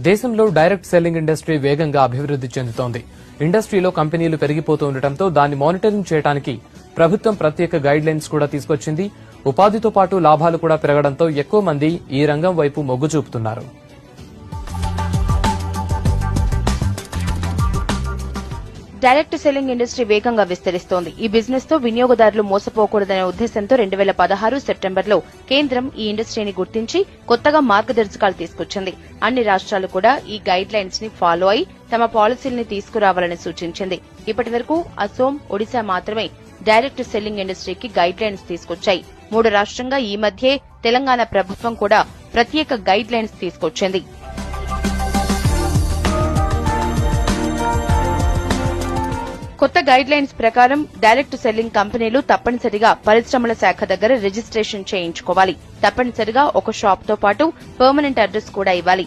దేశంలో direct selling industry వేగంగా అభివృద్ది చెందుతోంది. ఇండస్ట్రీలో కంపెనీలు పెరిగిపోతూ ఉండటంతో దాన్ని మానిటరింగ్ చేయడానికి ప్రభుత్వం ప్రత్యేక గైడ్ లైన్స్ కూడా తీసుకొచ్చింది. ఉపాధితో పాటు లాభాలు కూడా పెరగడంతో ఎక్కువ మంది ఈ రంగం వైపు మొగ్గు చూపుతున్నారు. డైరెక్ట్ సెల్లింగ్ ఇండస్ట్రీ వేగంగా విస్తరిస్తోంది. ఈ బిజినెస్ తో వినియోగదారులు మోసపోకూడదనే ఉద్దేశంతో 2016 సెప్టెంబర్లో కేంద్రం ఈ ఇండస్ట్రీని గుర్తించి కొత్తగా మార్గదర్శకాలు తీసుకొచ్చింది. అన్ని రాష్ట్రాలు కూడా ఈ గైడ్ లైన్స్ ని ఫాలో అయి తమ పాలసీల్ని తీసుకురావాలని సూచించింది. ఇప్పటి వరకు అసోం, ఒడిశా మాత్రమే డైరెక్ట్ సెల్లింగ్ ఇండస్ట్రీకి గైడ్ లైన్స్ తీసుకొచ్చాయి. 3 రాష్ట్రంగా ఈ మధ్యే తెలంగాణ ప్రభుత్వం కూడా ప్రత్యేక గైడ్ లైన్స్ తీసుకొచ్చింది. కొత్త గైడ్ లైన్స్ ప్రకారం డైరెక్ట్ సెల్లింగ్ కంపెనీలు తప్పనిసరిగా పరిశ్రమల శాఖ దగ్గర రిజిస్ట్రేషన్ చేయించుకోవాలి. తప్పనిసరిగా ఒక షాప్ తో పాటు పర్మనెంట్ అడ్రస్ కూడా ఇవ్వాలి.